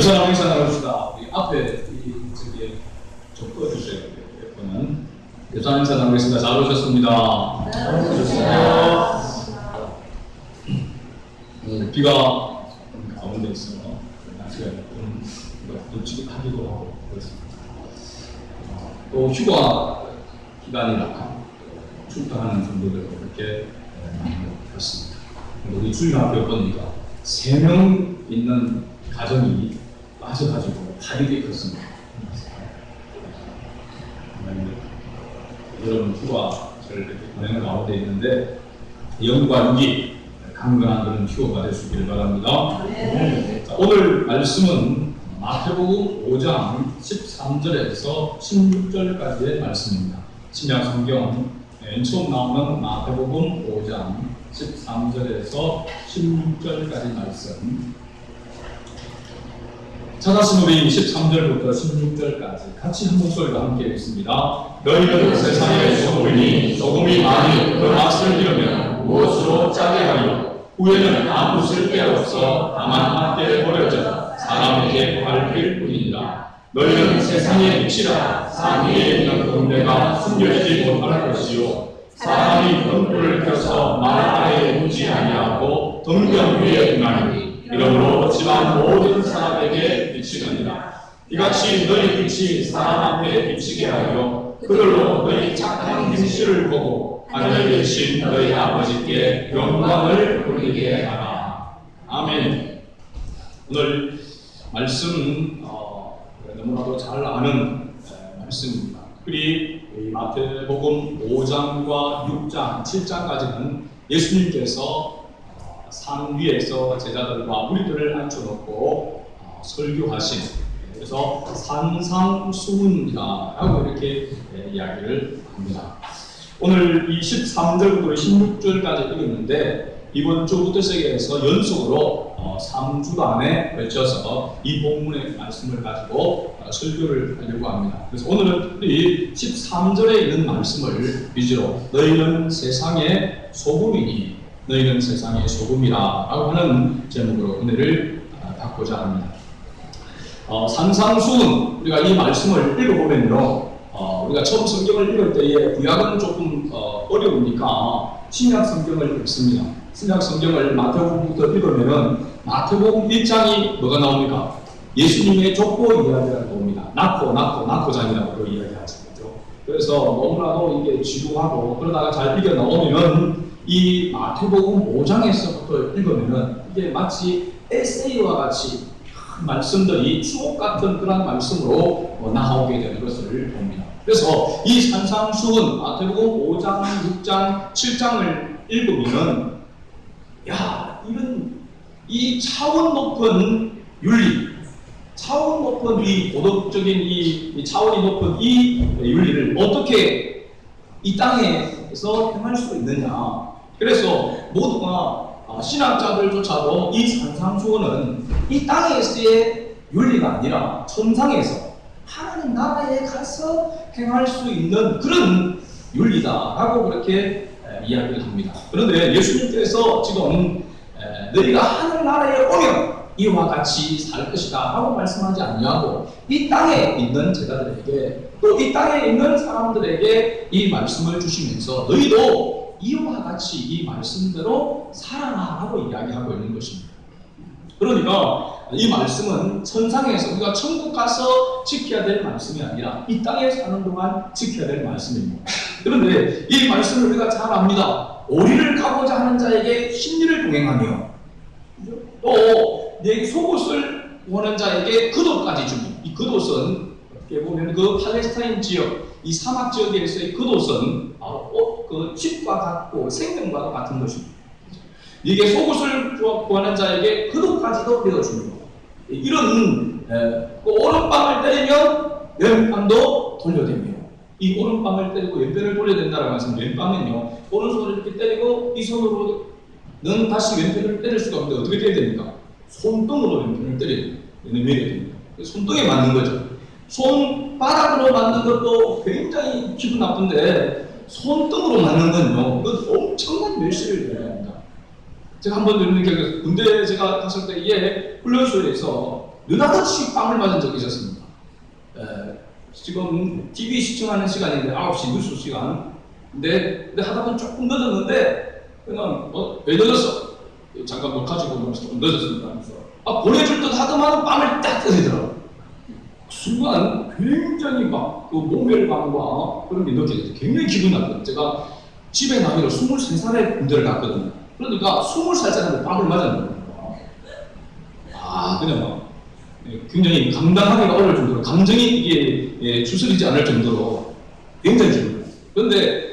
여자 인사 나눕시다. 우리 앞에 저기 좀 꺼주세요. 예쁘는 여자 인사 나누겠습니다. 잘 오셨습니다. 잘 오셨습니다. 비가 가운데 있어서 날씨가 좀 묵직하기도 하고 그렇습니다. 또 휴가 기간이라 출가하는 분들도 이렇게 많이 봤습니다. 우리 주일 학교 보니까 3명 있는 가정이 빠져가지고 다리게 컸습니다. 여러분 휴가를 이렇게 보내는 가운데 있는데 영과 육이 강건한 그런 휴가가 될 수 있기를 바랍니다. 자, 오늘 말씀은 마태복음 5장 13절에서 16절까지의 말씀입니다. 신약 성경 맨 처음 나오는 마태복음 5장 13절에서 16절까지 말씀. 찾아신 우리 13절부터 16절까지 같이 한 목소리로 함께 읽습니다. 너희는 세상의 소금이니 소금이 많이 그 맛을 잃으면 무엇으로 짜게 하리요? 후에는 아무 쓸데 없어 다만 함께 버려져 사람에게 밟힐 뿐이니라. 너희는 세상의 빛이라. 산 위에 있는 동네가 숨겨지지 못할 것이요 사람이 등불을 켜서 말 아래에 두지 아니하고 등변 위에 두나니 이러므로 집안 모든 사람에게 비치느니라. 이같이 너희 빛이 사람 앞에 비치게 하여 그들로 너희 착한 행실을 보고 하늘에 계신 너희 아버지께 영광을 돌리게 하라. 아멘. 오늘 말씀은 너무나도 잘 아는 말씀입니다. 특히 마태복음 5장과 6장, 7장까지는 예수님께서 산 위에서 제자들과 우리들을 앉혀놓고 설교하신, 그래서 산상수훈이라고 이렇게 이야기를 합니다. 오늘 23절부터 16절까지 읽었는데 이번 주부터 시작해서 연속으로 3주간에 걸쳐서 이 본문의 말씀을 가지고 설교를 하려고 합니다. 그래서 오늘은 특별히 13절에 있는 말씀을 위주로 너희는 세상의 소금이니 너희는 세상의 소금이라 라고 하는 제목으로 은혜를 받고자 합니다. 산상수훈, 우리가 이 말씀을 읽어보면요, 우리가 처음 성경을 읽을 때에 구약은 조금 어려우니까 신약 성경을 읽습니다. 신약 성경을 마태복음부터 읽으면은 마태복음 1장이 뭐가 나옵니까? 예수님의 족보 이야기가 나옵니다. 낙고장이라고 이야기하죠. 그래서 너무나도 이게 지루하고 그러다가 잘 읽어 나오면 이 마태복음 5장에서부터 읽으면은 이게 마치 에세이와 같이 말씀들이 추억 같은 그런 말씀으로 나오게 되는 것을 봅니다. 그래서 이 산상수훈 마태복음 5장, 6장, 7장을 읽으면은 이런 이 차원 높은 윤리, 차원 높은 이 도덕적인 이 차원이 높은 이 윤리를 어떻게 이 땅에서 행할 수 있느냐. 그래서 모두가 신학자들조차도 이 산상수훈은 이 땅에서의 윤리가 아니라 천상에서 하나님 나라에 가서 행할 수 있는 그런 윤리다라고 그렇게 이야기를 합니다. 그런데 예수님께서 지금 너희가 하늘나라에 오면 이와 같이 살 것이다 하고 말씀하지 않냐고 이 땅에 있는 제자들에게 또 이 땅에 있는 사람들에게 이 말씀을 주시면서 너희도 이와 같이 이 말씀대로 살아라 하고 이야기하고 있는 것입니다. 그러니까 이 말씀은 천상에서 우리가 천국 가서 지켜야 될 말씀이 아니라 이 땅에 사는 동안 지켜야 될 말씀입니다. 그런데 이 말씀을 우리가 잘 압니다. 오리를 가고자 하는 자에게 십리를 동행하며 또 내 속옷을 원하는 자에게 겉옷까지 줍니다. 이 겉옷은 어떻게 보면 그 팔레스타인 지역, 이 사막 지역에서의 겉옷은 바로 그 칩과 같고 생명과 같은 것입니다. 이게 속옷을 구하는 자에게 겉옷까지도 내어줍니다. 이런 오른빵을 때리면 왼빵도 돌려댑니다. 이 오른빵을 때리고 왼편을 돌려댄다라고 하면 왼빵은요, 오른손을 이렇게 때리고 이 손으로는 다시 왼편을 때릴 수가 없는데 어떻게 때려야 됩니까? 손등으로 왼편을 때려야 됩니다. 손등에 맞는 거죠. 손바닥으로 맞는 것도 굉장히 기분 나쁜데 손등으로 맞는 건요, 그건 엄청난 멸시를 해야 합니다. 제가 한번 이렇게 군대 제가 갔을 때에 훈련소에서 느닷없이 빵을 맞은 적이 있었습니다. 지금 TV 시청하는 시간인데 9시 뉴스 시간. 근데 하다 보니 조금 늦었는데 그냥 왜 늦었어? 잠깐 뭐 가지고 좀 늦었습니다 하면서 보내줄 듯 하더만 빵을 딱 때리더라고요. 순간 굉장히 막 그 모멸감과 그런 게 느껴져서 굉장히 기분 나쁘다. 제가 집에 나이로 23살에 군대를 갔거든요. 그러니까 20살짜리 빵을 맞았는 거예요. 그냥 막 굉장히 감당하기가 어려울 정도로 감정이 이게 추스리지 않을 정도로 굉장히 기분 나쁘다. 그런데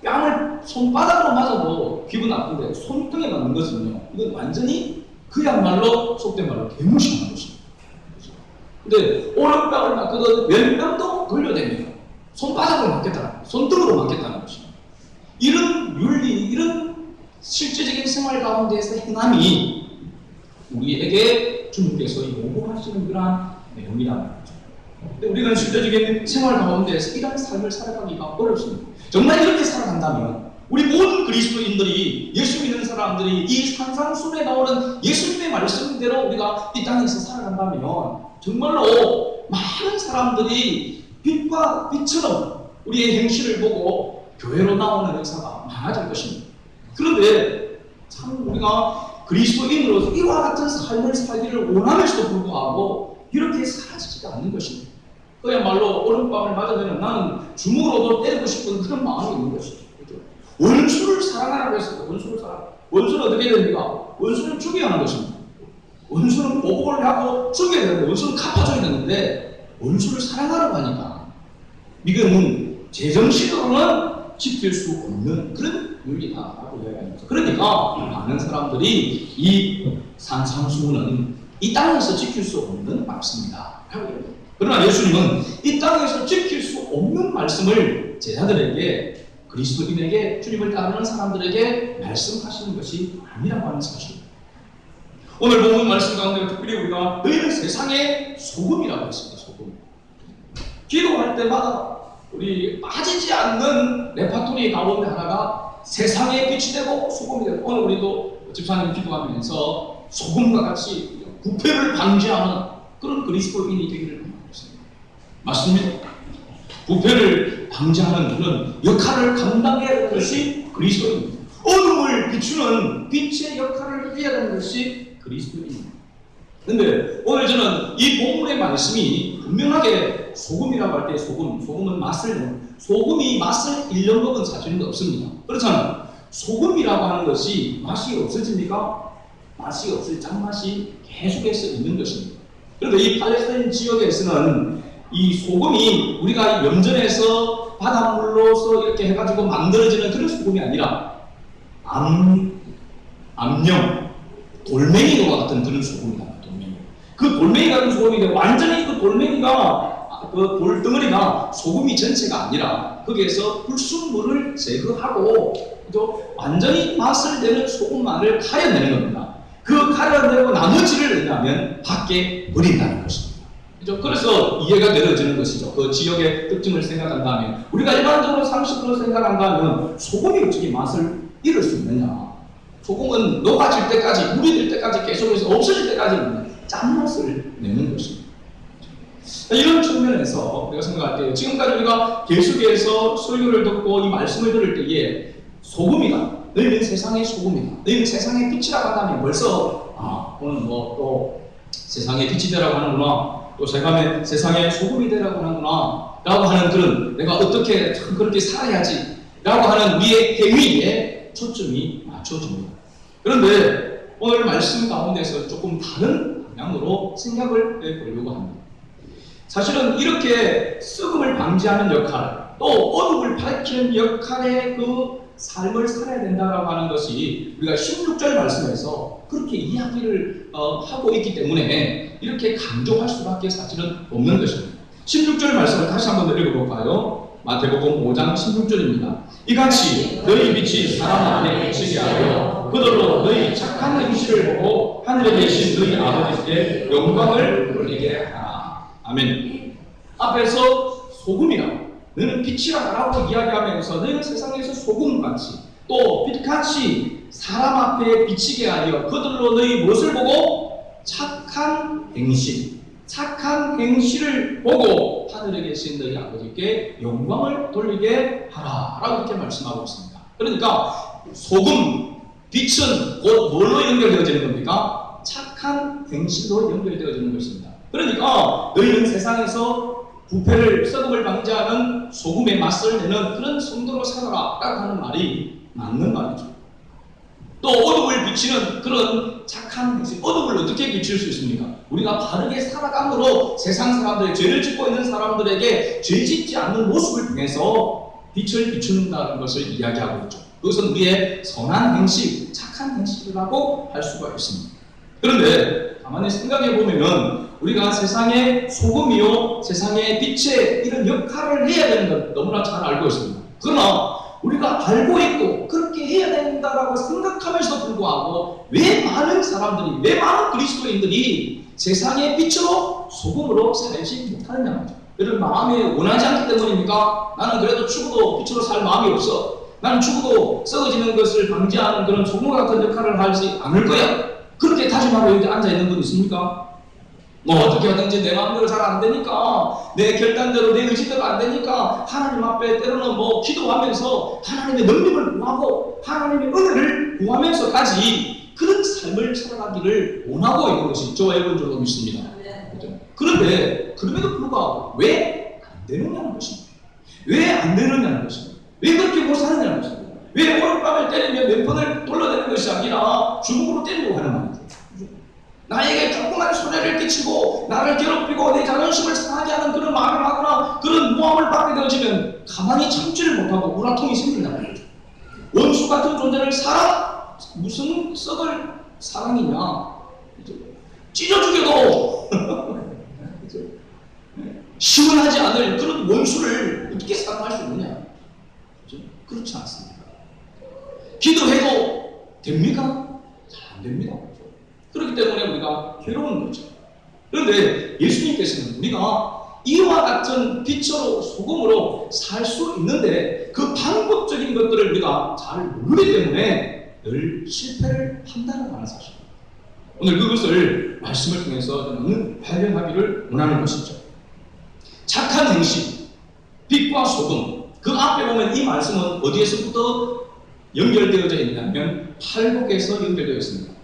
뺨을 손바닥으로 맞아도 기분 나쁜데 손등에 맞는 것은요, 이건 완전히 그야말로 속된 말로 개무시하는 것입니다. 근데 오른뺨을 맞거든 왼뺨도 돌려냅니다. 손바닥으로 맞겠다는, 손등으로 맞겠다는 것입니다. 이런 윤리, 이런 실제적인 생활 가운데에서 행함이 우리에게 주님께서 요구하시는 그러한 내용이라는 거죠. 근데 우리는 실제적인 생활 가운데에서 이런 삶을 살아가기가 어렵습니다. 정말 이렇게 살아간다면 우리 모든 그리스도인들이, 예수 믿는 사람들이 이 산상순에 나오는 예수님의 말씀대로 우리가 이 땅에서 살아간다면 정말로 많은 사람들이 빛과 빛처럼 우리의 행실을 보고 교회로 나오는 역사가 많아질 것입니다. 그런데 참 우리가 그리스도인으로서 이와 같은 삶을 살기를 원하면서도 불구하고 이렇게 살아지지가 않는 것입니다. 그야말로 오른밤을 맞으면 나는 주먹으로도 때리고 싶은 그런 마음이 있는 것이죠. 그렇죠? 원수를 사랑하라고 했습니다. 원수를 사랑. 원수는 어떻게 됩니까? 원수는 죽여야 하는 것입니다. 원수는 보복을 하고 죽여야 되는데, 원수는 갚아줘야 되는데, 원수를 사랑하라고 하니까 이거는 제정신으로는 지킬 수 없는 그런 윤리다라고 이야기합니다. 그러니까 많은 사람들이 이 산상수훈은 이 땅에서 지킬 수 없는 말씀이다 라고 이야기합니다. 그러나 예수님은 이 땅에서 지킬 수 없는 말씀을 제자들에게, 그리스도인에게, 주님을 따르는 사람들에게 말씀하시는 것이 아니라고 하는 사실입니다. 오늘 본문 말씀 가운데 특별히 우리가 너희는 세상의 소금이라고 했습니다. 소금. 기도할 때마다 우리 빠지지 않는 레파토리 가운데 하나가 세상의 빛이 되고 소금이 되고, 오늘 우리도 집사님 기도하면서 소금과 같이 부패를 방지하는 그런 그리스도인이 되기를 바랍니다. 맞습니다. 부패를 방지하는 그런 역할을 감당해야 하는 것이 그리스도인입니다. 어둠을 비추는 빛의 역할을 해야 하는 것이 그리스도인입니다. 그런데 오늘 저는 이 본문의 말씀이 분명하게 소금이라고 할 때 소금은 맛을, 소금이 맛을 1년 먹은 사실은 없습니다. 그렇잖아요. 소금이라고 하는 것이 맛이 없어집니까? 맛이 없을 짠맛이 계속해서 있는 것입니다. 그런데 이 팔레스타인 지역에서는 이 소금이 우리가 염전에서 바닷물로서 이렇게 해가지고 만들어지는 그런 소금이 아니라 암염, 돌멩이와 같은 그런 소금이다. 돌멩이. 그 돌멩이 같은 소금인데 완전히 그 돌멩이가, 그 돌덩어리가 소금이 전체가 아니라 거기에서 불순물을 제거하고 완전히 맛을 내는 소금만을 가려내는 겁니다. 그 가려내고 나머지를 왜냐하면 밖에 버린다는 것입니다. 그래서 이해가 되어지는 것이죠. 그 지역의 특징을 생각한다면, 우리가 일반적으로 상식으로 생각한다면 소금이 어떻게 맛을 잃을 수 있느냐. 소금은 녹아질 때까지, 물이 될 때까지 계속해서 없어질 때까지 짠맛을 내는 것입니다. 이런 측면에서 우리가 생각할 때, 지금까지 우리가 계속해서 설교를 듣고 이 말씀을 들을 때에 소금이다, 너희는 세상의 소금이다, 너희는 세상의 빛이라고 한다면 벌써 오늘 뭐 또 세상의 빛이 되라고 하는구나, 또 세상의 소금이 되라고 하는구나 라고 하는 그런, 내가 어떻게 그렇게 살아야지 라고 하는 우리의 행위에 초점이 맞춰집니다. 그런데 오늘 말씀 가운데서 조금 다른 방향으로 생각을 해보려고 합니다. 사실은 이렇게 썩음을 방지하는 역할, 또 어둠을 밝히는 역할의 그 삶을 살아야 된다고 하는 것이 우리가 16절 말씀에서 그렇게 이야기를 하고 있기 때문에 이렇게 강조할 수밖에 사실은 없는 것입니다. 16절 말씀을 다시 한번 읽어볼까요? 마태복음 5장 16절입니다. 이같이 너희 빛이 사람 앞에 비치게 하여 그들로 너희 착한 행실을 보고 하늘에 계신 너희 아버지께 영광을 돌리게 하라. 아멘. 앞에서 소금이라고, 너는 빛이라고 이야기하면서 너희는 세상에서 소금같이, 또 빛같이 사람 앞에 비치게 하여 그들로 너희 무엇을 보고? 착한 행실, 착한 행실을 보고 하늘에 계신 너희 아버지께 영광을 돌리게 하라 라고 이렇게 말씀하고 있습니다. 그러니까 소금, 빛은 곧 뭘로 연결되어지는 겁니까? 착한 행실로 연결되어지는 것입니다. 그러니까 너희는 세상에서 부패를, 썩음을 방지하는 소금에 맞설 내는 그런 성도로 살아라 라고 하는 말이 맞는 말이죠. 또 어둠을 비치는 그런 착한 행실, 어둠을 어떻게 비칠 수 있습니까? 우리가 바르게 살아감으로 세상 사람들, 죄를 짓고 있는 사람들에게 죄 짓지 않는 모습을 통해서 빛을 비춘다는 것을 이야기하고 있죠. 그것은 우리의 선한 행실, 착한 행실이라고 할 수가 있습니다. 그런데 가만히 생각해 보면은 우리가 세상의 소금이요, 세상의 빛의 이런 역할을 해야 되는 걸 너무나 잘 알고 있습니다. 그러나 우리가 알고 있고 그렇게 해야 된다라고 생각하면서도 불구하고 왜 많은 사람들이, 왜 많은 그리스도인들이 세상의 빛으로 소금으로 살지 못하느냐 말이죠. 그런 마음에 원하지 않기 때문입니까? 나는 그래도 죽어도 빛으로 살 마음이 없어. 나는 죽어도 썩어지는 것을 방지하는 그런 소금 같은 역할을 하지 않을 거야. 그렇게 다짐하고 여기 앉아있는 분 있습니까? 뭐 어떻게 하든지 내 마음대로 잘 안 되니까, 내 결단대로, 내 의지대로 안 되니까 하나님 앞에 때로는 뭐 기도하면서 하나님의 능력을 구하고 하나님의 은혜를 구하면서까지 그런 삶을 살아가기를 원하고 있는 것이 저와 여러분 줄로 믿습니다. 그렇죠? 그런데 그럼에도 불구하고 왜 안 되느냐는 것입니다. 왜 안 되느냐는 것입니다. 왜 그렇게 못 사느냐는 것입니다. 왜 오른밤을 때리면 몇 번을 돌려대는 것이 아니라 주먹으로 때리려고 하는 말이죠. 나에게 조그만 손해를 끼치고 나를 괴롭히고 내 자존심을 상하게 하는 그런 말을 하거나 그런 모함을 받게 되어지면 가만히 참지를 못하고 우라통이 생긴다는 거죠. 원수 같은 존재를 무슨 썩을 사랑이냐, 찢어 죽여도 시원하지 않을 그런 원수를 어떻게 사랑할 수 있느냐? 그렇지 않습니다. 기도해도 됩니까? 잘 안 됩니다. 그렇기 때문에 우리가 괴로운 거죠. 그런데 예수님께서는 우리가 이와 같은 빛으로 소금으로 살 수 있는데 그 방법적인 것들을 우리가 잘 모르기 때문에 늘 실패를 한다는 사실입니다. 오늘 그것을 말씀을 통해서 저는 발견하기를 원하는 것이죠. 착한 행실, 빛과 소금, 그 앞에 보면 이 말씀은 어디에서부터 연결되어져 있냐면 팔복에서 연결되어 있습니다.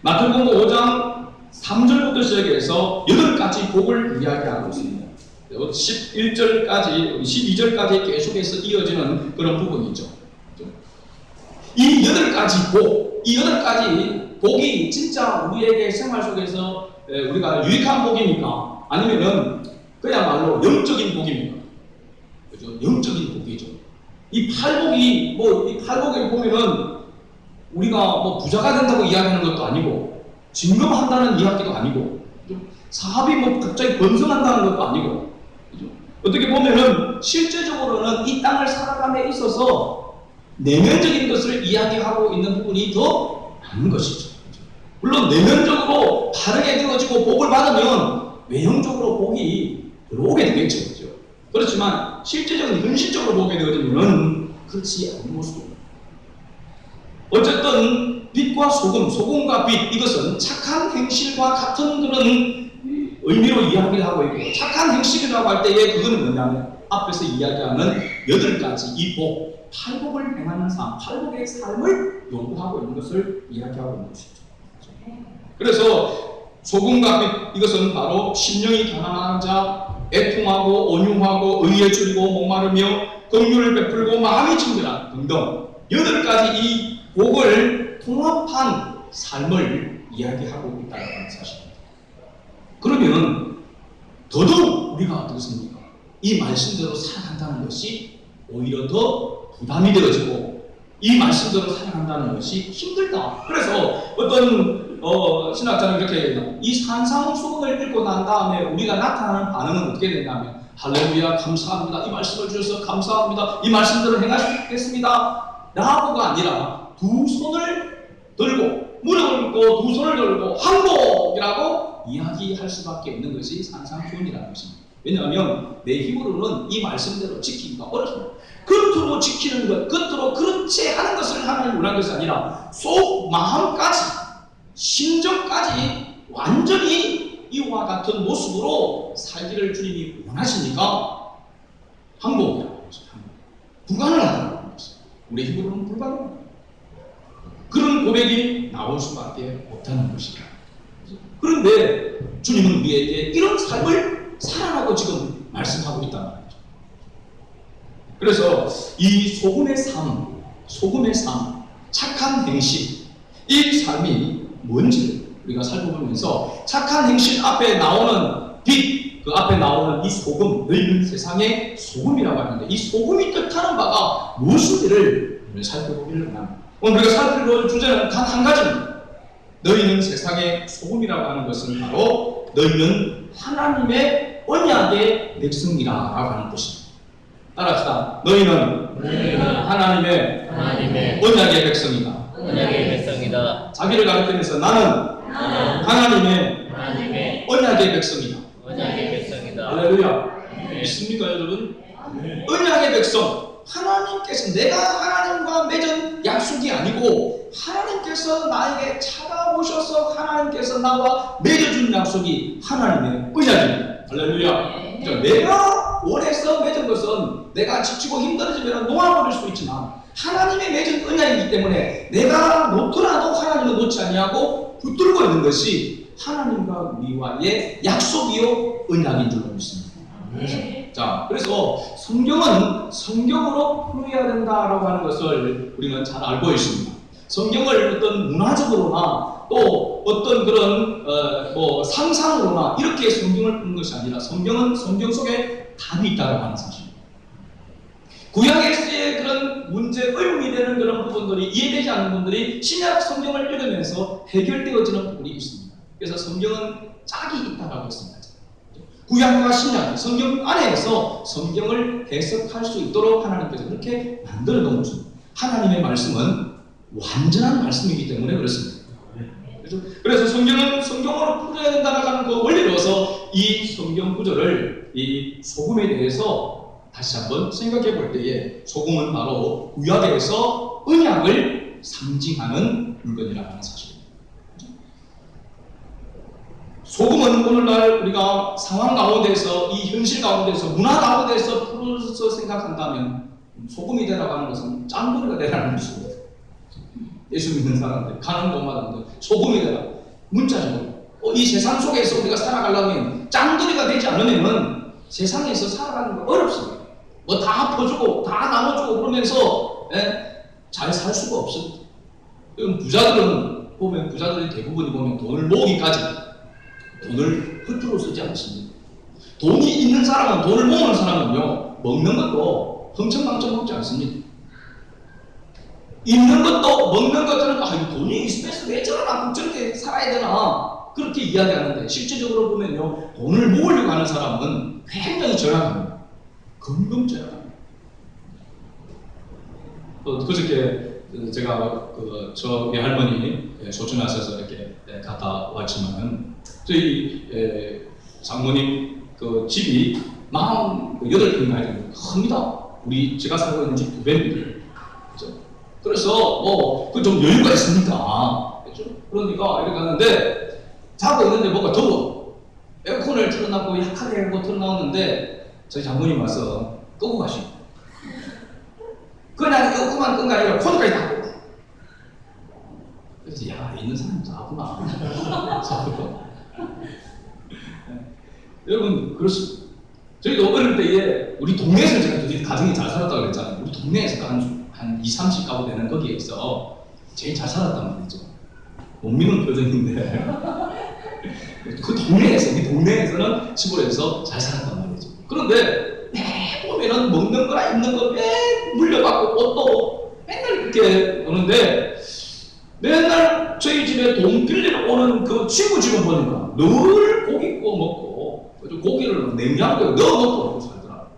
마태복음 5장 3절부터 시작해서 8가지 복을 이야기하고 있습니다. 11절까지, 12절까지 계속해서 이어지는 그런 부분이죠. 이 8가지 복, 이 8가지 복이 진짜 우리에게 생활 속에서 우리가 유익한 복입니까? 아니면은 그야말로 영적인 복입니까? 그죠? 영적인 복이죠. 이 팔복이, 이 팔복에 보면은 우리가 부자가 된다고 이야기하는 것도 아니고, 증명한다는 이야기도 아니고, 사업이 갑자기 번성한다는 것도 아니고, 어떻게 보면은 실제적으로는 이 땅을 살아감에 있어서 내면적인 것을 이야기하고 있는 부분이 더 많은 것이죠. 물론 내면적으로 바르게 되어지고 복을 받으면 외형적으로 복이 들어오게 되겠죠. 그렇죠? 그렇지만 실제적인 현실적으로 보게 되어지면 그렇지 않은 모습입니다. 어쨌든 빛과 소금, 소금과 빛, 이것은 착한 행실과 같은 그런 의미로 이야기를 하고 있고, 착한 행실이라고 할 때에 그거는 뭐냐면 앞에서 이야기하는 8가지 이 복, 팔복을 행하는 삶, 팔복의 삶을 요구하고 있는 것을 이야기하고 있는 것이죠. 그래서 소금과 빛, 이것은 바로 심령이 가난한 자, 애통하고 온유하고 의에 줄이고 목마르며 긍휼을 베풀고 마음이 친절한 등등 8가지 이 복을 통합한 삶을 이야기하고 있다는 사실입니다. 그러면 더더욱 우리가 어떻습니까? 이 말씀대로 살아간다는 것이 오히려 더 부담이 되어지고 이 말씀대로 살아간다는 것이 힘들다. 그래서 어떤 신학자는 이렇게 얘기합니다. 이 산상수훈을 읽고 난 다음에 우리가 나타나는 반응은 어떻게 되냐면 할렐루야 감사합니다. 이 말씀을 주셔서 감사합니다. 이 말씀대로 행하시겠습니다. 라고가 아니라 두 손을 들고 무릎을 꿇고 두 손을 들고 항복이라고 이야기할 수밖에 없는 것이 산상수훈이라는 것입니다. 왜냐하면 내 힘으로는 이 말씀대로 지키기가 어렵습니다. 겉으로 지키는 것, 겉으로 그렇지 하는 것을 하나님 원하는 것이 아니라 속 마음까지 심정까지 완전히 이와 같은 모습으로 살기를 주님이 원하시니까 항복이라고 하죠. 불가능하다고 하는 것입니다. 우리 힘으로는 불가능합니다. 그런 고백이 나올 수밖에 없다는 것이다. 그런데 주님은 우리에게 이런 삶을 살아라고 지금 말씀하고 있단 말이죠. 그래서 이 소금의 삶, 착한 행실, 이 삶이 뭔지 우리가 살펴보면서 착한 행실 앞에 나오는 빛, 그 앞에 나오는 이 소금, 너희는 세상의 소금이라고 하는데 이 소금이 뜻하는 바가 무엇인지를 살펴보기를 원합니다. 오늘 우리가 살펴볼 주제는 단 한 가지입니다. 너희는 세상의 소금이라고 하는 것은 바로 너희는 하나님의 언약의 백성이라고 하는 것입니다. 따라합시다. 너희는 하나님의 언약의 백성이다. 자기를 가리키면서 나는 하나님의 언약의 백성이다. 할렐루야. 믿습니까 여러분? 언약의 백성. 하나님께서 내가 하나님과 맺은 약속이 아니고 하나님께서 나에게 찾아오셔서 하나님께서 나와 맺어준 약속이 하나님의 언약입니다. 할렐루야. 그러니까 내가 원해서 맺은 것은 내가 지치고 힘들어지면 놓아버릴 수 있지만 하나님의 맺은 언약이기 때문에 내가 놓더라도 하나님은 놓지 아니하고 붙들고 있는 것이 하나님과 우리와의 약속이요 언약인 줄로 믿습니다. 자, 그래서 성경은 성경으로 풀어야 된다라고 하는 것을 우리는 잘 알고 있습니다. 성경을 어떤 문화적으로나 또 어떤 그런 상상으로나 이렇게 성경을 푸는 것이 아니라 성경은 성경 속에 답이 있다고 하는 사실입니다. 구약에서의 그런 문제, 의문이 되는 그런 부분들이 이해되지 않는 분들이 신약 성경을 읽으면서 해결되어지는 부분이 있습니다. 그래서 성경은 짝이 있다고 했습니다. 구약과 신약, 성경 안에서 성경을 해석할 수 있도록 하나님께서 그렇게 만들어 놓은 것입니다. 하나님의 말씀은 완전한 말씀이기 때문에 그렇습니다. 그래서 성경은 성경으로 풀어야 된다는 그 원리로서 이 성경 구절을 이 소금에 대해서 다시 한번 생각해 볼 때에 소금은 바로 구약에서 언약을 상징하는 물건이라고 하는 사실입니다. 소금은 오늘날 우리가 상황 가운데서 이 현실 가운데서 문화 가운데서 풀어서 생각한다면 소금이 되라고 하는 것은 짱구리가 되라는 것입니다. 예수 믿는 사람들 가는 곳마다 소금이 되라 문자적으로 이 세상 속에서 우리가 살아가려면 짱돌이가 되지 않으면 세상에서 살아가는 거 어렵습니다. 뭐 다 퍼주고 다 나눠주고 그러면서 잘 살 수가 없습니다. 부자들은 보면 부자들이 대부분이 보면 돈을 모으기까지 돈을 허투루 쓰지 않습니다. 돈이 있는 사람은 돈을 모으는 사람은요 먹는 것도 흥청망청 먹지 않습니다. 입는 것도 먹는 것들은 돈이 있으면서 왜 저렇게 살아야 되나 그렇게 이야기하는데 실제적으로 보면요 돈을 모으려고 하는 사람은 굉장히 절약합니다. 금방 절약합니다. 그저께 제가 저희 할머니 소천에 와서 이렇게 갔다 왔지만은 저희 장모님 그 집이 48평이나 됩니다. 큽니다. 제가 살고 있는 집 2배입니다. 그래서 좀 여유가 있으니까 그렇죠? 그러니까 이렇게 가는데 자고 있는데 뭔가 더워 에어컨을 틀어놨고 약하게 틀어놨는데 저희 장모님 와서 끄고 가십니다. 그냥 에어컨만 끈 게 아니라 콘까지 다 끄고 그래서 야 있는 사람이 자구나 여러분 그렇습니다. 저희도 어릴 때에 우리 동네에서 제가 가정이 잘 살았다고 그랬잖아요. 우리 동네에서 한 20-30가구 되는 거기에서 제일 잘 살았단 말이죠. 못 믿는 표정인데 그 동네에서 우리 동네에서는 시골에서 잘 살았단 말이죠. 그런데 보면은 먹는 거나 입는 거 맨 물려받고 옷도 맨날 이렇게 오는데 맨날 저희 집에 돈 빌리러 오는 그 친구 집을 보니까 늘 고기 구워 먹고 고기를 냉장고에 넣어 놓고 살더라.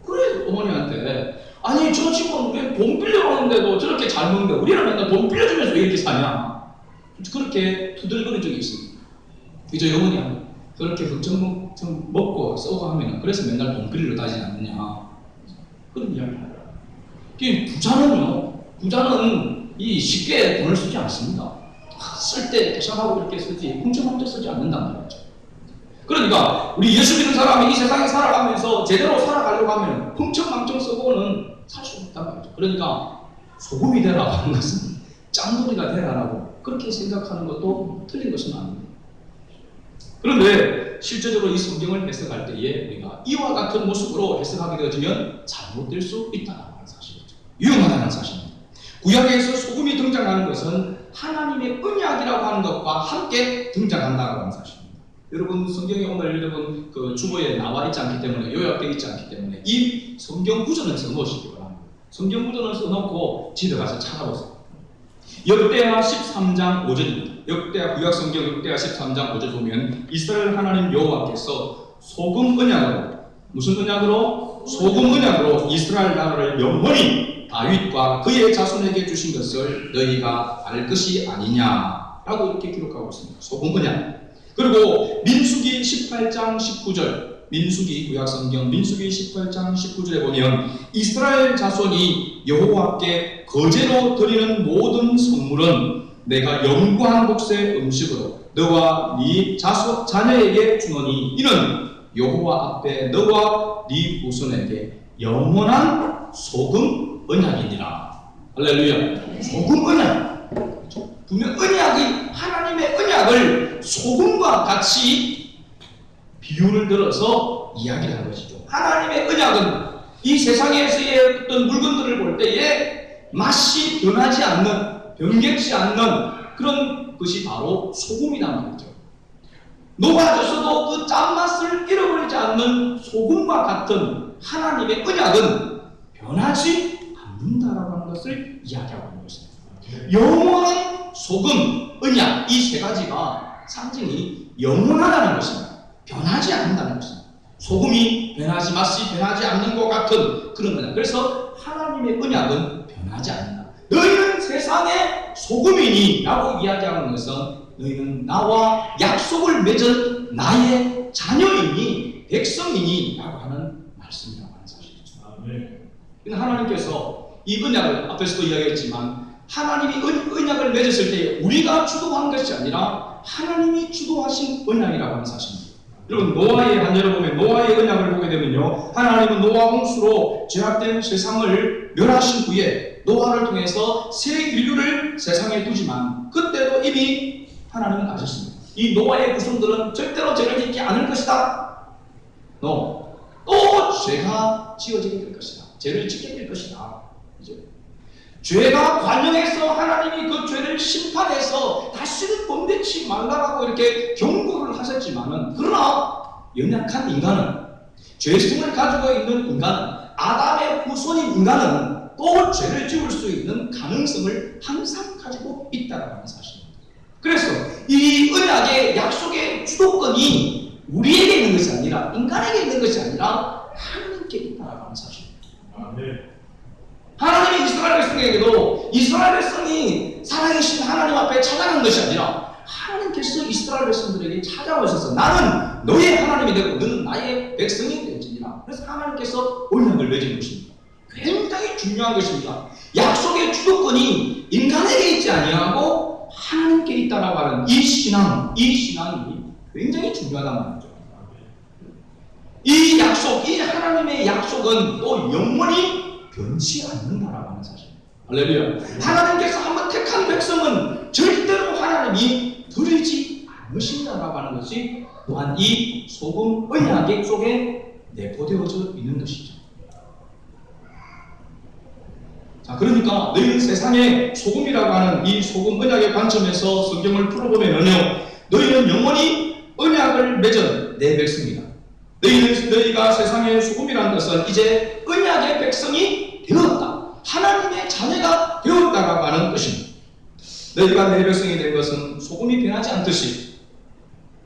그래 어머니한테 아니 저 친구는 왜 돈 빌려 오는데도 저렇게 잘 먹는데 우리는 맨날 돈 빌려주면서 왜 이렇게 사냐 그렇게 투덜거린 적이 있습니다. 저희 어머니는 그렇게 흑청 먹고 쏘고 하면 그래서 맨날 돈 빌리러 다니지 않느냐 그런 이야기를 하더라고요. 부자는 쉽게 돈을 쓰지 않습니다. 쓸 때 계산하고 이렇게 쓰지 훔쳐먹자 쓰지 않는단 말이죠. 그러니까 우리 예수 믿는 사람이 이 세상에 살아가면서 제대로 살아가려고 하면 흥청망청 써보고는 살 수 없단 말이죠. 그러니까 소금이 되라고 하는 것은 짠돌이가 되라라고 그렇게 생각하는 것도 틀린 것은 아닙니다. 그런데 실제적으로 이 성경을 해석할 때에 우리가 이와 같은 모습으로 해석하게 되어지면 잘못될 수 있다는 사실이죠. 위험하다는 사실입니다. 구약에서 소금이 등장하는 것은 하나님의 언약이라고 하는 것과 함께 등장한다고 하는 사실입니다. 여러분 성경에 오늘 여러분 그 주보에 나와 있지 않기 때문에 요약되어 있지 않기 때문에 이 성경 구절은 써놓으시기 바랍니다. 성경 구절을 써놓고 집에 가서 찾아보세요. 역대하 13장 5절입니다. 역대하 구약성경 역대하 13장 5절 보면 이스라엘 하나님 여호와께서 소금 언약으로 무슨 언약으로? 소금 언약으로 이스라엘 나라를 영원히 다윗과 그의 자손에게 주신 것을 너희가 알 것이 아니냐라고 이렇게 기록하고 있습니다. 소금 언약. 그리고 민수기 18장 19절 민수기 구약성경 민수기 18장 19절에 보면 이스라엘 자손이 여호와께 거제로 드리는 모든 선물은 내가 영구한 복새 음식으로 너와 네 자녀에게 주노니 이는 여호와 앞에 너와 네 후손에게 영원한 소금 언약이니라. 할렐루야. 소금 언약. 분명 언약이 하나님의 언약을 소금과 같이 비유를 들어서 이야기를 한 것이죠. 하나님의 언약은 이 세상에서의 어떤 물건들을 볼 때에 맛이 변하지 않는, 변개치 않는 그런 것이 바로 소금이란 말이죠. 녹아져서도 그 짠맛을 잃어버리지 않는 소금과 같은 하나님의 언약은 변하지 않는다라고 하는 것을 이야기하고 있는 것입니다. 영원한 소금, 언약 이 세 가지가 상징이 영원하다는 것입니다. 변하지 않는다는 것입니다. 소금이 변하지 맛이 변하지 않는 것 같은 그런 언약. 그래서 하나님의 언약은 변하지 않는다. 너희는 세상의 소금이니 라고 이야기하는 것은 너희는 나와 약속을 맺은 나의 자녀이니 백성이니 라고 하는 말씀이라고 하는 사실이죠. 하나님께서 이 언약을 앞에서도 이야기했지만 하나님이 언약을 맺었을 때 우리가 주도한 것이 아니라 하나님이 주도하신 언약이라고 하는 사실입니다. 여러분 노아의 한예를 보면 노아의 언약을 보게 되면요, 하나님은 노아 홍수로 죄악된 세상을 멸하신 후에 노아를 통해서 새 인류를 세상에 두지만 그때도 이미 하나님은 아셨습니다. 이 노아의 후손들은 절대로 죄를 짓지 않을 것이다. 또 죄가 지어지게 될 것이다. 죄를 짓게 될 것이다. 죄가 관영해서 하나님이 그 죄를 심판해서 다시는 범죄치 말라고 이렇게 경고를 하셨지만은, 그러나 연약한 인간은, 죄성을 가지고 있는 인간은, 아담의 후손인 인간은 또 죄를 지을 수 있는 가능성을 항상 가지고 있다는 사실입니다. 그래서 이 언약의 약속의 주도권이 우리에게 있는 것이 아니라, 인간에게 있는 것이 아니라 하나님께 있다는 사실입니다. 하나님이 이스라엘 백성에게도 이스라엘 백성이 살아계신 하나님 앞에 찾아간 것이 아니라 하나님께서 이스라엘 백성들에게 찾아오셔서 나는 너의 하나님이 되고 너는 나의 백성이 될지니라. 그래서 하나님께서 언약을 맺은 것입니다. 굉장히 중요한 것입니다. 약속의 주도권이 인간에게 있지 아니하고 하나님께 있다라고 하는 이 신앙이 굉장히 중요하단 말이죠. 이 약속, 이 하나님의 약속은 또 영원히 변치 않는다라고 하는 사실. 할렐루야. 하나님께서 한번 택한 백성은 절대로 하나님이 버리지 않으신다라고 하는 것이 또한 이 소금 언약 속에 내포되어져 있는 것이죠. 자, 그러니까 너희는 세상의 소금이라고 하는 이 소금 언약의 관점에서 성경을 풀어보면요, 너희는 영원히 언약을 맺은 내 백성이다. 너희가 세상의 소금이라는 것은 이제 언약의 백성이 되었다. 하나님의 자녀가 되었다라고 하는 것입니다. 너희가 내 백성이 된 것은 소금이 변하지 않듯이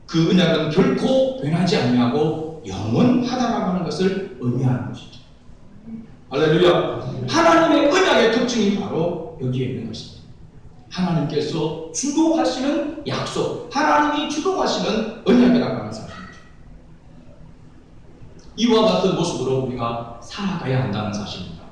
그 언약은 결코 변하지 아니하고 영원하다라고 하는 것을 의미하는 것이죠. 할렐루야. 하나님의 언약의 특징이 바로 여기에 있는 것입니다. 하나님께서 주도하시는 약속, 하나님이 주도하시는 언약이라고 하는 사실이죠. 이와 같은 모습으로 우리가 살아가야 한다는 사실입니다.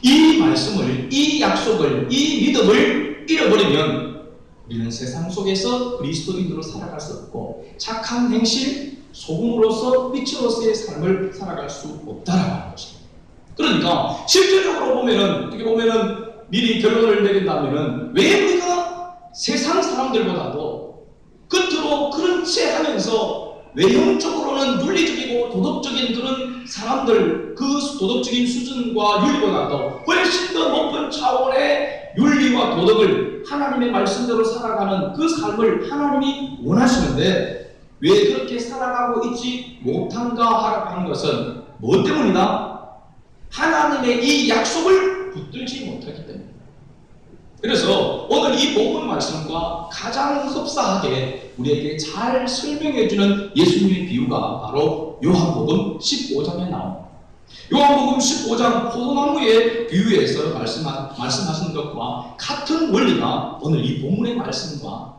이 말씀을, 이 약속을, 이 믿음을 잃어버리면 우리는 세상 속에서 그리스도인으로 살아갈 수 없고 착한 행실, 소금으로서 빛으로서의 삶을 살아갈 수 없다라는 것입니다. 그러니까 실질적으로 보면은 어떻게 보면은 미리 결론을 내린다면은 왜 우리가 세상 사람들보다도 겉으로 그런 채 하면서 외형적으로는 윤리적이고 도덕적인 그런 사람들 그 도덕적인 수준과 윤리보다도 훨씬 더 높은 차원의 윤리와 도덕을 하나님의 말씀대로 살아가는 그 삶을 하나님이 원하시는데 왜 그렇게 살아가고 있지 못한가 하는 것은 무엇 때문이다? 하나님의 이 약속을 붙들지 못하기 때문입니다. 그래서 오늘 이 본문 말씀과 가장 흡사하게 우리에게 잘 설명해주는 예수님의 비유가 바로 요한복음 15장에 나옵니다. 요한복음 15장 포도나무의 비유에서 말씀하신 것과 같은 원리가 오늘 이 본문의 말씀과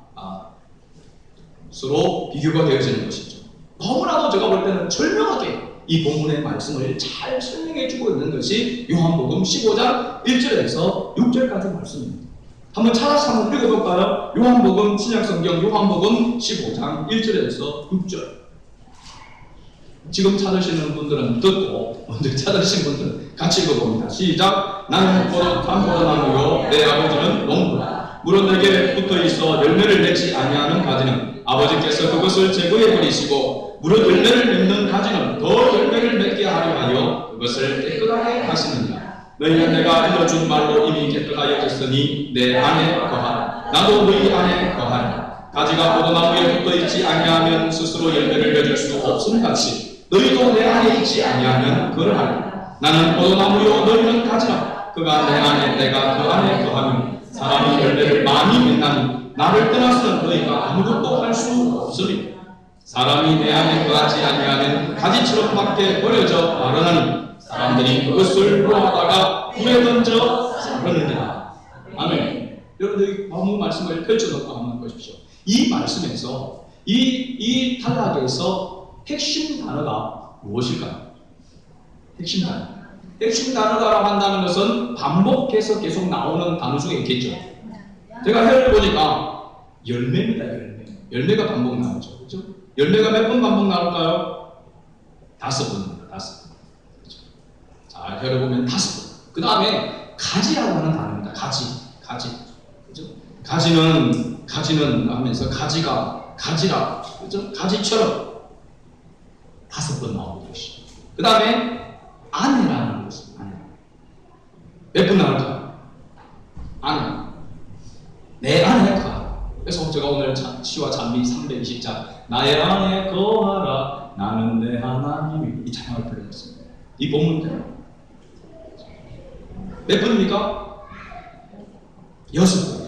서로 비교가 되어지는 것이죠. 너무나도 제가 볼 때는 절묘하게 이 본문의 말씀을 잘 설명해주고 있는 것이 요한복음 15장 1절에서 6절까지 말씀입니다. 한번 찾아서 한번 읽어볼까요? 요한복음 신약성경 요한복음 15장 1절에서 6절. 지금 찾으시는 분들은 듣고 먼저 찾으신 분들은 같이 읽어봅니다. 시작. 나는 포도나무요 내 아버지는 농부라. 물은 내게 붙어있어 열매를 맺지 아니하는 가지는 아버지께서 그것을 제거해 버리시고 물은 열매를 맺는 가지는 더 열매를 맺게 하려 하여 그것을 깨끗하게 하시느니라. 너희는 내가 일러준 말로 이미 깨끗하여졌으니 내 안에 거하라. 나도 너희 안에 거하리라. 가지가 포도나무에 붙어있지 아니하면 스스로 열매를 맺을 수 없음같이 너희도 내 안에 있지 아니하면 그러하리라. 나는 포도나무요 너희는 가지라. 그가 내 안에 내가 그 안에 거하면 사람이 열매를 많이 맺나니 나를 떠나서는 너희가 아무것도 할 수 없으리. 사람이 내 안에 거하지 아니하면 가지처럼 밖에 버려져 마르나니 사람들이 그것을 모아다가 불에 던져 사르느니라. 아멘. 여러분들이 아무 말씀을 펼쳐놓고 한번 보십시오. 이 말씀에서 이 단락에서 핵심 단어가 무엇일까요? 핵심 단어. 핵심 단어라고 한다는 것은 반복해서 계속 나오는 단어 중에 있겠죠. 제가 해를 보니까 열매입니다. 열매가 반복 나오죠. 그렇죠? 열매가 몇 번 반복 나올까요? 5번입니다. 5번. 그렇죠? 자, 해를 보면 5번. 그 다음에 가지라고 하는 단어입니다. 가지. 그렇죠? 가지는 하면서 가지라. 그렇죠? 가지처럼 5번 나오고 있어요. 그 다음에 아내라는 것입니다. 몇 번 나올까요? 아내. 내 안에 거하라. 그래서 제가 오늘 시와 찬미 320장 나의 안에 거하라 나는 내 하나님이 이 찬양을 불렀습니다. 이 본문대로 몇 번입니까? 6번.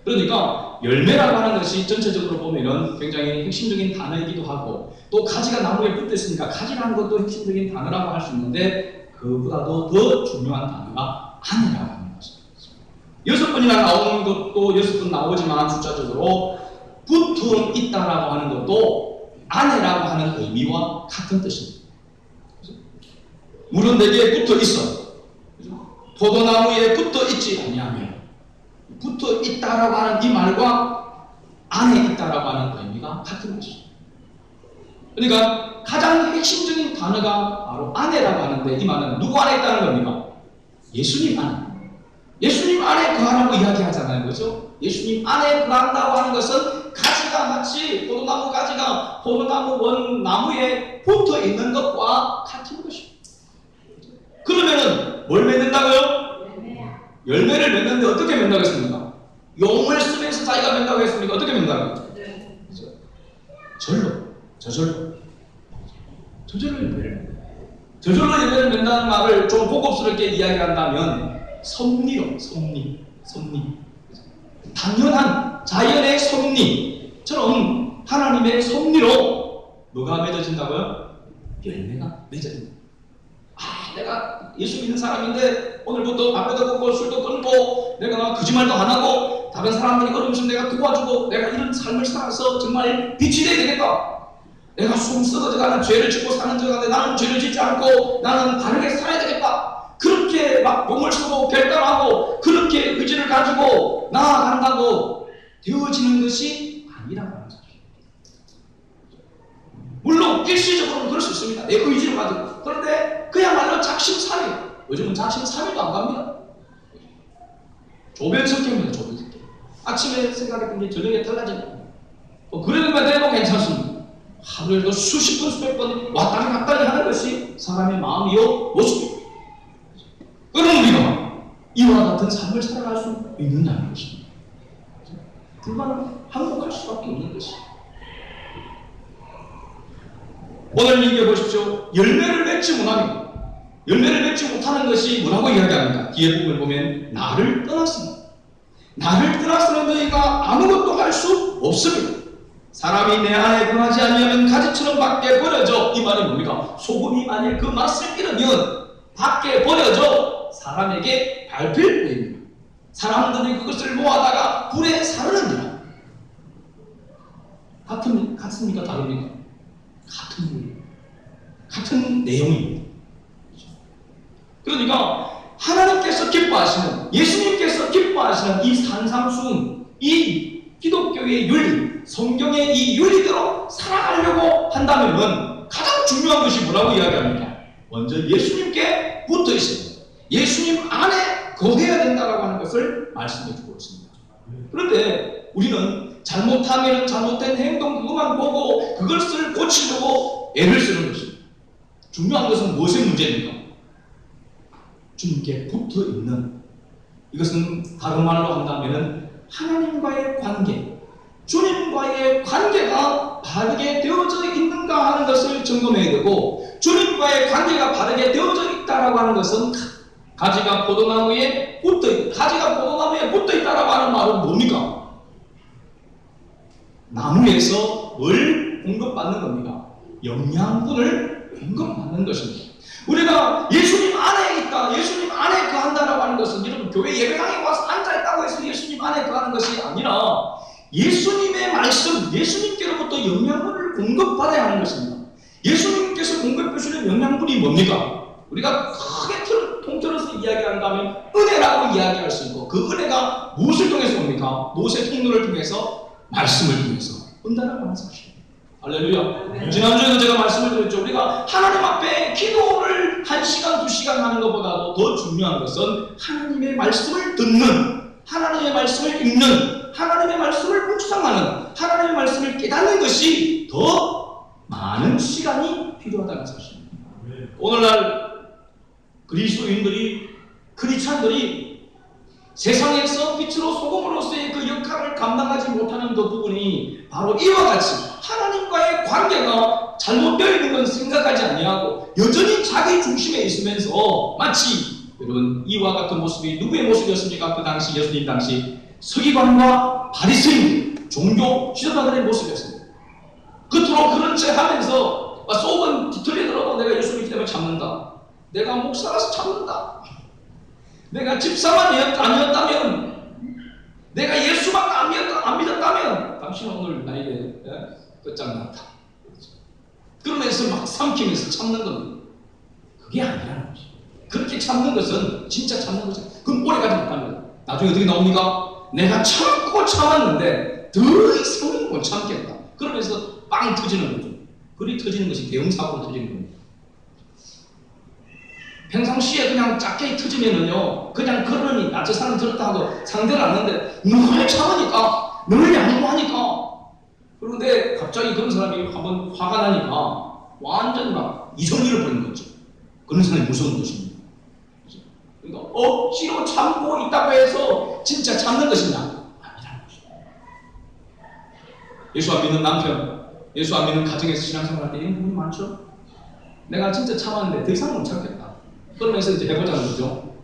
그러니까 열매라고 하는 것이 전체적으로 보면은 굉장히 핵심적인 단어이기도 하고 또 가지가 나무에 붙어 있으니까 가지라는 것도 핵심적인 단어라고 할 수 있는데 그보다도 더 중요한 단어가 아내라고 하는 것입니다. 6번이나 나오는 것도 6번 나오지만 숫자적으로 붙어 있다라고 하는 것도 아내라고 하는 의미와 같은 뜻입니다. 물은 내게 붙어 있어. 포도나무에 붙어 있지 아니하면 붙어 있다라고 하는 이 말과 안에 있다라고 하는 의미가 같은 것이죠. 그러니까 가장 핵심적인 단어가 바로 아내라고 하는데 이 말은 누구 안에 있다는 겁니까? 예수님 안에. 예수님 안에 거하라고 이야기하잖아요. 그렇죠? 예수님 안에 거한다고 하는 것은 가지가 마치 포도나무 가지가 포도나무 원나무에 붙어 있는 것과 같은 것입니다. 그러면은 뭘 맺는다고요? 열매를 맺는데 어떻게 맺는다고 했습니까? 용을 쓰면서 자기가 맺는다고 했습니까? 어떻게 맺는다고요? 저절로 열매를 맺는다는 말을 좀 고급스럽게 이야기한다면 섭리. 당연한 자연의 섭리처럼 하나님의 섭리로 뭐가 맺어진다고요? 열매가 맺어진다. 내가 예수 믿는 사람인데 오늘부터 담배도 끊고 술도 끊고 내가 거짓말도 안 하고 다른 사람들이 그러면서 내가 도와주고 내가 이런 삶을 살아서 정말 빛이 되야 되겠다. 내가 숨 썩어져가는 죄를 짓고 사는 자인데 나는 죄를 짓지 않고 나는 바르게 살아야 되겠다. 그렇게 막 용을 쓰고 결단하고 그렇게 의지를 가지고 나아간다고 되어지는 것이 아니라고 하는 것입니다. 물론 일시적으로는 그럴 수 있습니다. 내 의지를 가지고. 그런데 그야말로 작심삼일. 요즘은 작심삼일도 안 갑니다. 조변석계입니다. 조변석계. 아침에 생각했던 게 저녁에 달라집니다. 그러기만 해도 괜찮습니다. 하루에도 수십 번, 수백 번 왔다리 갔다리 하는 것이 사람의 마음이요 모습입니다. 그럼 우리가 이와 같은 삶을 살아갈 수 있느냐는 것입니다. 불가능, 항복할 수밖에 없는 것입니다. 오늘 얘기해 보십시오. 열매를 맺지 못하는, 열매를 맺지 못하는 것이 뭐라고 이야기합니까? 뒤에 부분을 보면 나를 떠났습니다. 나를 떠났으면 너희가 아무것도 할 수 없습니다. 사람이 내 안에 거하지 아니하면 가지처럼 밖에 버려져. 이 말이 뭡니까? 소금이 만일 그 맛을 잃으면 밖에 버려져 사람에게 밟힐 때입니다. 사람들이 그것을 모아다가 불에 사르느니라. 같습니까? 다릅니까? 같은 내용입니다. 그러니까 하나님께서 기뻐하시는, 예수님께서 기뻐하시는 이 산상수훈, 이 기독교의 윤리, 성경의 이 윤리대로 살아가려고 한다면 가장 중요한 것이 뭐라고 이야기합니까? 먼저 예수님께 붙어 있습니다. 예수님 안에 거해야 된다고 하는 것을 말씀해 주고 있습니다. 그런데 우리는 잘못하면 잘못된 행동 그것만 보고 그것을 고치려고 애를 쓰는 것입니다. 중요한 것은 무엇의 문제입니까? 주님께 붙어 있는, 이것은 다른 말로 한다면 하나님과의 관계, 주님과의 관계가 바르게 되어져 있는가 하는 것을 점검해야 되고, 주님과의 관계가 바르게 되어져 있다라고 하는 것은 가지가 포도나무에 붙어 있다. 가지가 포도나무에 붙어 있다라고 하는 말은 뭡니까? 나무에서 뭘 공급받는 겁니까? 영양분을 공급받는 것입니다. 우리가 예수님 안에 있다, 예수님 안에 거한다라고 하는 것은 여러분 교회 예배당에 와서 앉아있다고 해서 예수님 안에 거하는 것이 아니라 예수님의 말씀, 예수님께로부터 영양분을 공급받아야 하는 것입니다. 예수님께서 공급해 주는 영양분이 뭡니까? 우리가 크게 통틀어서 이야기한다면 은혜라고 이야기할 수 있고, 그 은혜가 무엇을 통해서 옵니까? 모세 통로를 통해서, 말씀을 통해서 온다라고 하는 사실입니다. 할렐루야. 지난주에도 제가 말씀을 드렸죠. 우리가 하나님 앞에 기도를 1시간, 2시간 하는 것보다도 더 중요한 것은 하나님의 말씀을 듣는, 하나님의 말씀을 읽는, 하나님의 말씀을 묵상하는, 하나님의 말씀을 깨닫는 것이 더 많은 시간이 필요하다는 사실입니다. 오늘날 그리스도인들이, 크리스찬들이 세상에서 빛으로 소금으로서의 그 역할을 감당하지 못하는 그 부분이 바로 이와 같이 하나님과의 관계가 잘못되어 있는 것을 생각하지 아니하고 여전히 자기 중심에 있으면서, 마치 여러분 이와 같은 모습이 누구의 모습이었습니까? 그 당시 예수님 당시 서기관과 바리새인, 종교 지도자들의 모습이었습니다. 겉으로 그런 채 하면서 속은 뒤틀리더라도 내가 예수 믿기 때문에 참는다, 내가 목사라서 참는다, 내가 집사만 아니었다면, 내가 예수만 안 믿었다면 당신은 오늘 나에게 끝장났다. 그러면서 막 삼키면서 참는 겁니다. 그게 아니라는 거죠. 그렇게 참는 것은 진짜 참는 거죠. 그럼 오래가지 못합니다. 나중에 어떻게 나옵니까? 내가 참고 참았는데 더 이상은 못 참겠다. 그러면서 빵 터지는 거죠. 그리 터지는 것이 대형사고로 터지는 겁니다. 평상시에 그냥 작게 터지면은요, 그냥 그러니, 저 사람 들었다 하고 상대를 안는데 늘 참으니까, 늘 양보하니까, 그런데 갑자기 그런 사람이 한번 화가 나니까 완전 막 이성을 잃어버리는 거죠. 그런 사람이 무서운 것입니다. 그러니까 억지로 참고 있다고 해서 진짜 참는 것이냐? 아니라는 것입니다. 예수 안 믿는 남편, 예수 안 믿는 가정에서 신앙생활 할 때 이런 부분이 많죠? 내가 진짜 참았는데 더 이상 못 참겠다. 그러면서 이제 해보자는 거죠.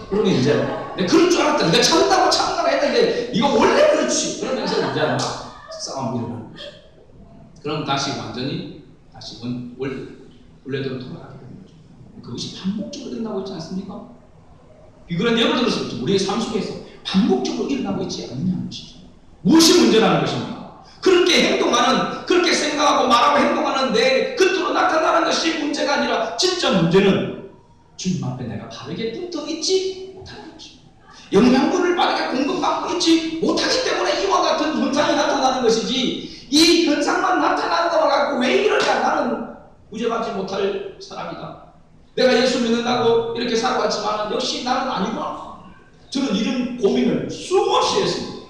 그러면 이제 내가 그럴 줄 알았다, 내가 참는다고 했는데 이거 원래 그렇지. 그러면서 이제 싸움이 일어나는 거죠. 그럼 다시 완전히 다시 원래대로 돌아가게 되는 거죠. 그것이 반복적으로 일어나고 있지 않습니까? 이거는 예를 들어서 우리의 삶 속에서 반복적으로 일어나고 있지 않느냐는 것이죠. 무엇이 문제라는 것입니까? 그렇게 행동하는, 그렇게 생각하고 말하고 행동하는 내 겉으로 나타나는 것이 문제가 아니라 진짜 문제는 주님 앞에 내가 바르게 붙어 있지 못하는 것입니다. 영양분을 바르게 공급받고 있지 못하기 때문에 이와 같은 현상이 나타나는 것이지, 이 현상만 나타난다고 갖고 왜 이러냐, 나는 구제받지 못할 사람이다. 내가 예수 믿는다고 이렇게 살아왔지만 역시 나는 아니구나. 저는 이런 고민을 수없이 했습니다.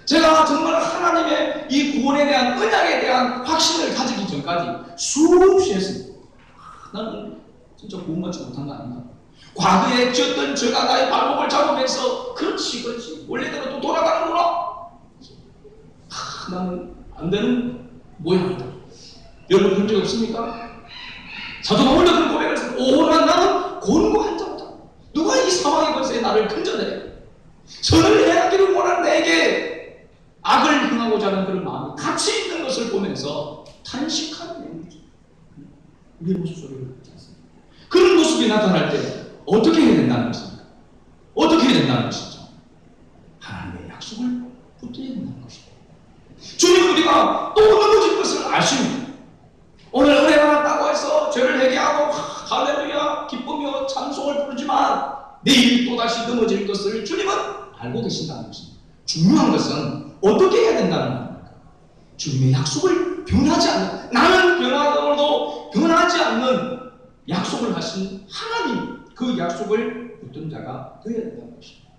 제가 정말 하나님의 이 구원에 대한 언약에 대한 확신을 가지기 전까지 수없이 했습니다. 나는 진짜 구원받지 못한 거 아닌가? 과거에 지었던 죄가 나의 발목을 잡으면서 그렇지 원래대로 또 돌아가는구나. 나는 안 되는 모양이다. 여러분 그런 적 없습니까? 사도 바울도 그런 고백을 했습니다. 오호라 나는 곤고한 자다. 누가 이 사망의 권세에 나를 건져내려? 선을 행하기를 원하는 내게 악을 행하고자 하는 그런 마음이 같이 있는 것을 보면서 탄식하는 내용이죠. 우리의 모습 소리를 듣지 않습니다. 그런 모습이 나타날 때 어떻게 해야 된다는 것입니까? 어떻게 해야 된다는 것이죠? 하나님의 약속을 붙들어야 된다는 것입니다. 주님, 우리가 또 넘어질 것을 아십니다. 오늘 은혜가 났다고 해서 죄를 회개하고 할렐루야 기쁘며 찬송을 부르지만 내일 또다시 넘어질 것을 주님은 알고 계신다는 것입니다. 중요한 것은 어떻게 해야 된다는 겁니까? 주님의 약속을 변하지 않는, 나는 변하더라도 변하지 않는 약속을 하신 하나님, 그 약속을 붙든 자가 되어야 된다는 것입니다.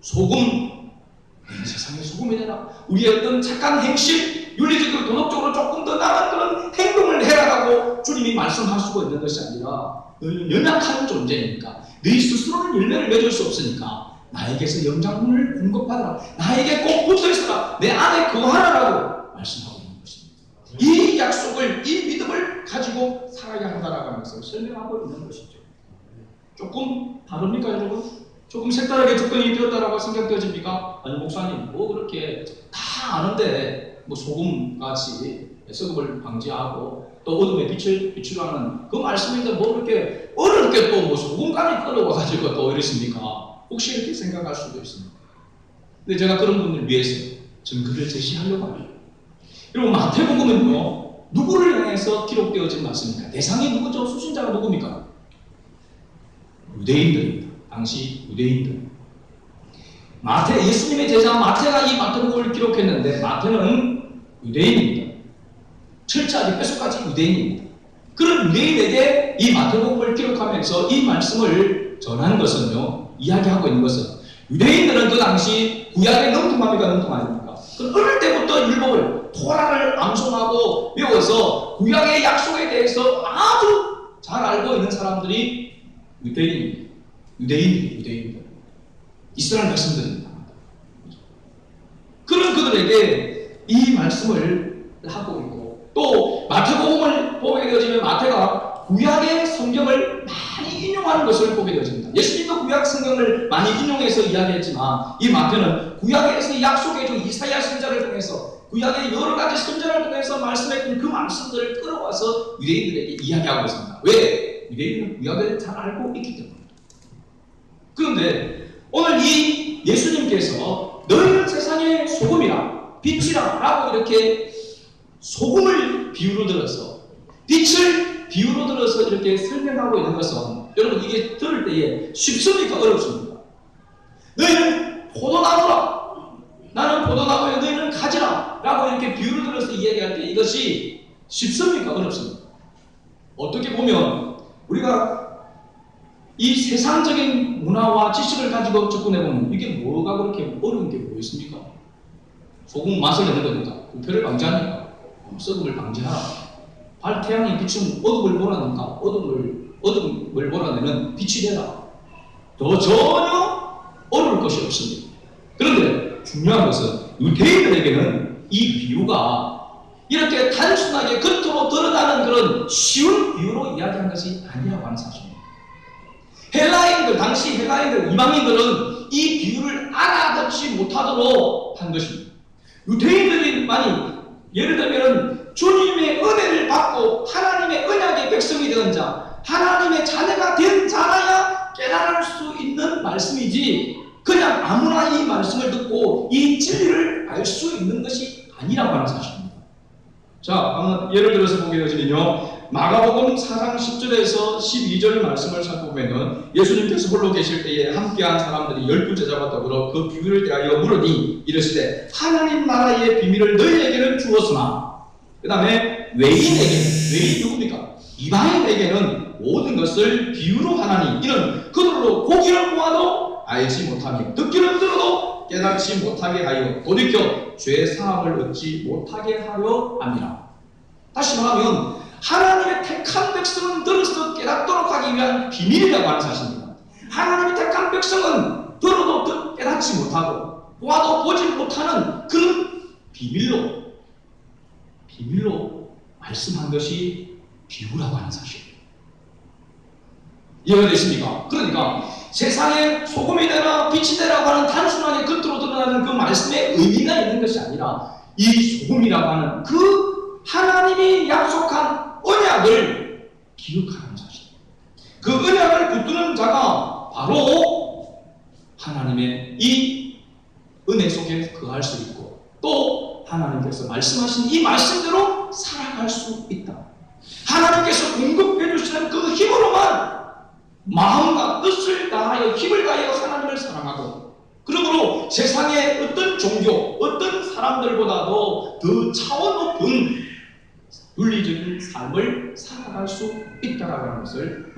소금, 세상의 소금이 되라. 우리의 어떤 착한 행실, 윤리적으로 도덕적으로 조금 더 나은 그런 행동을 해라라고 주님이 말씀하시고 있는 것이 아니라 너희는 연약한 존재니까 너희 스스로는 열매를 맺을 수 없으니까 나에게서 영장분을 공급하라. 나에게 꼭 붙어있어라. 내 안에 거하라라고 말씀하고 있는 것입니다. 이 약속을, 이 믿음을 가지고 살아야 한다라고 하면서 설명하고 있는 것이죠. 조금 다릅니까 여러분? 조금 색다르게 접근이 되었다라고 생각되어집니까? 아니 목사님 뭐 그렇게 다 아는데 뭐 소금같이 썩음을 방지하고 또 어둠의 빛을 비추라는 그 말씀인데 뭐 그렇게 어렵게 또 뭐 소금까지 끌어와가지고 또 이러십니까? 혹시 이렇게 생각할 수도 있습니다. 근데 제가 그런 분들 위해서 증거를 제시하려고 합니다. 여러분 마태복음은요 누구를 향해서 기록되어진 말씀입니까? 대상이 누구죠? 수신자가 누굽니까? 유대인들입니다. 당시 유대인들. 예수님의 제자 마태가 이 마태복음을 기록했는데 마태는 유대인입니다. 철저하게 뼛속까지 유대인입니다. 그런 유대인에게 이 마태복음을 기록하면서 이 말씀을 전한 것은요, 이야기하고 있는 것은 유대인들은 그 당시 구약의 능통합니까? 능통 아닙니까? 어릴 때부터 율법을 토라를 암송하고 외워서 구약의 약속에 대해서 아주 잘 알고 있는 사람들이 유대인입니다. 유대인들. 이스라엘 백성들입니다. 그런 그들에게 이 말씀을 하고 있고 또 마태복음을 보게 되어지면 마태가 구약의 성경을 많이 인용하는 것을 보게 되어집니다. 예수님도 구약 성경을 많이 인용해서 이야기했지만 이 마태는 구약에서 약속해준 이사야 선지자를 통해서 구약의 여러 가지 선지자를 통해서 말씀했던 그 말씀들을 끌어와서 유대인들에게 이야기하고 있습니다. 왜? 유대인은 구약을 잘 알고 있기 때문에. 그런데 오늘 이 예수님께서 너희는 세상의 소금이라 빛이라 라고 이렇게 소금을 비유로 들어서 빛을 비유로 들어서 이렇게 설명하고 있는 것은 여러분 이게 들을 때에 쉽습니까? 어렵습니까? 너희는 포도나무라 나는 포도나무에 너희는 가지라 라고 이렇게 비유를 들어서 이야기할 때 이것이 쉽습니까? 어렵습니까? 어떻게 보면 우리가 이 세상적인 문화와 지식을 가지고 접근해보면 이게 뭐가 그렇게 어려운 게 뭐였습니까? 소금 맛을 내는 겁니다. 부패를 방지하니까 썩음을 방지하라. 태양이 비추면 어둠을 몰아낸다. 어둠을 몰아내는 빛이 되라. 더 전혀 어려울 것이 없습니다. 그런데 중요한 것은 유대인들에게는 이 비유가 이렇게 단순하게 겉으로 드러나는 그런 쉬운 비유로 이야기한 것이 아니라고 하는 사실입니다. 헬라인들, 당시 헬라인들, 이방인들은 이 비유를 알아듣지 못하도록 한 것입니다. 유대인들이 많이, 예를 들면 주님의 은혜를 받고 하나님의 언약의 백성이 된 자, 하나님의 자녀가 된 자라야 깨달을 수 있는 말씀이지 그냥 아무나 이 말씀을 듣고 이 진리를 알 수 있는 것이 아니라고 하는 사실입니다. 자, 한번 예를 들어서 보게 되면요. 마가복음 4장 10절에서 12절 말씀을 살펴보면 예수님께서 홀로 계실 때에 함께한 사람들이 12제자와 더불어 그 비밀을 대하여 물으니 이르시되 하나님 나라의 비밀을 너희에게는 주었으나 그 다음에 외인 누굽니까? 이방인에게는 모든 것을 비유로 하나니 이는 그들로 보기를 보아도 알지 못하며 듣기를 들어도 깨닫지 못하게 하여 돌이켜 죄 사함을 얻지 못하게 하려 함이라. 다시 말하면 하나님의 택한 백성은 들어서 깨닫도록 하기 위한 비밀이라고 하는 사실입니다. 하나님의 택한 백성은 들어도 깨닫지 못하고 보아도 보지 못하는 그런 비밀로 말씀한 것이 비유라고 하는 사실입니다. 이해가 되십니까? 그러니까 세상에 소금이 되라 빛이 되라고 하는 단순하게 겉으로 드러나는 그 말씀에 의미가 있는 것이 아니라 이 소금이라고 하는 그 하나님이 약속한 언약을 기억하는 사실. 그 언약을 붙드는 자가 바로 하나님의 이 은혜 속에 거할 수 있고 또 하나님께서 말씀하신 이 말씀대로 살아갈 수 있다. 하나님께서 공급해 주시는 그 힘으로만 마음과 뜻을 다하여 힘을 다하여 하나님을 사랑하고 그러므로 세상의 어떤 종교, 어떤 사람들보다도 더 차원 높은 윤리적인 삶을 살아갈 수 있다는 것을